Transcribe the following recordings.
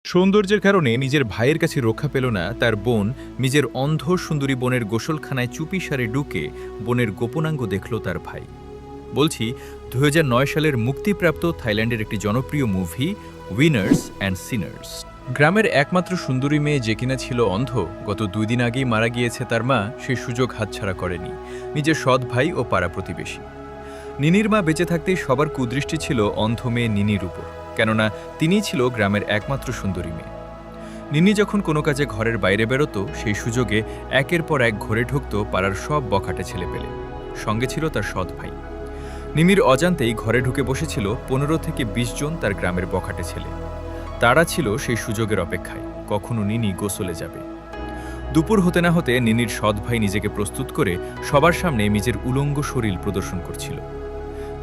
সৌন্দর্যের কারণে নিজের ভাইয়ের কাছে রক্ষা পেল না তার বোন। নিজের অন্ধ সুন্দরী বোনের গোসলখানায় চুপিসারে ঢুকে বোনের গোপনাঙ্গ দেখল তার ভাই। বলছি ২০০৯ সালের মুক্তিপ্রাপ্ত থাইল্যান্ডের একটি জনপ্রিয় মুভি উইনার্স অ্যান্ড সিনার্স। গ্রামের একমাত্র সুন্দরী মেয়ে যে কিনা ছিল অন্ধ, গত ২ দিন আগেই মারা গিয়েছে তার মা, সেই সুযোগ হাতছাড়া করেনি নিজের সৎ ভাই ও পাড়া প্রতিবেশী। নিনির মা বেঁচে থাকতেই সবার কুদৃষ্টি ছিল অন্ধ মেয়ে নিনির উপর, কেননা তিনিই ছিল গ্রামের একমাত্র সুন্দরী মেয়ে। নিনি যখন কোনো কাজে ঘরের বাইরে বেরোতো, সেই সুযোগে একের পর এক ঘরে ঢুকত পাড়ার সব বখাটে ছেলে পেলে। সঙ্গে ছিল তার সৎ ভাই। নিনির অজান্তেই ঘরে ঢুকে বসেছিল ১৫ থেকে ২০ জন তার গ্রামের বখাটে ছেলে। তারা ছিল সেই সুযোগের অপেক্ষায়, কখনো নিনি গোসলে যাবে। দুপুর হতে না হতে নিনির সৎ ভাই নিজেকে প্রস্তুত করে সবার সামনে নিজের উলঙ্গ শরীর প্রদর্শন করছিল।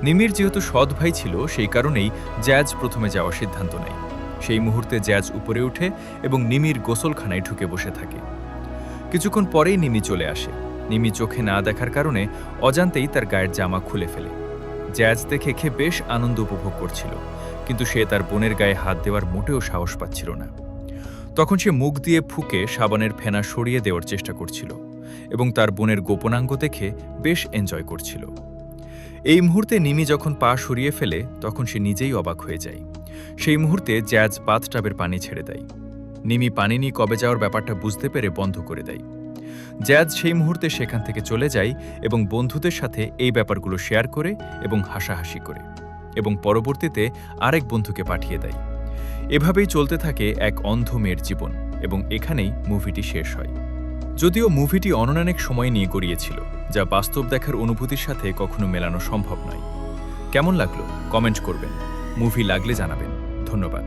নিমির যেহেতু সৎ ভাই ছিল, সেই কারণেই জ্যাজ প্রথমে যাওয়ার সিদ্ধান্ত নেয়। সেই মুহূর্তে জ্যাজ উপরে ওঠে এবং নিমির গোসলখানায় ঢুকে বসে থাকে। কিছুক্ষণ পরেই নিমি চলে আসে। নিমি চোখে না দেখার কারণে অজান্তেই তার গায়ের জামা খুলে ফেলে। জ্যাজ দেখে বেশ আনন্দ উপভোগ করছিল, কিন্তু সে তার বোনের গায়ে হাত দেওয়ার মোটেও সাহস পাচ্ছিল না। তখন সে মুখ দিয়ে ফুঁকে সাবানের ফেনা সরিয়ে দেওয়ার চেষ্টা করছিল এবং তার বোনের গোপনাঙ্গ দেখে বেশ এনজয় করছিল। এই মুহূর্তে নিমি যখন পা সরিয়ে ফেলে, তখন সে নিজেই অবাক হয়ে যায়। সেই মুহূর্তে জ্যাজ বাথটাবের পানি ছেড়ে দেয়। নিমি পানি নিয়ে কবে যাওয়ার ব্যাপারটা বুঝতে পেরে বন্ধ করে দেয়। জ্যাজ সেই মুহূর্তে সেখান থেকে চলে যায় এবং বন্ধুদের সাথে এই ব্যাপারগুলো শেয়ার করে এবং হাসাহাসি করে, এবং পরবর্তীতে আরেক বন্ধুকে পাঠিয়ে দেয়। এভাবেই চলতে থাকে এক অন্ধ মেয়ের জীবন, এবং এখানেই মুভিটি শেষ হয়। যদিও মুভিটি অনেক সময় নিয়ে গড়িয়েছিল, যা বাস্তব দেখার অনুভূতির সাথে কখনো মেলানো সম্ভব নয়। কেমন লাগলো কমেন্ট করবেন, মুভি লাগলে জানাবেন। ধন্যবাদ।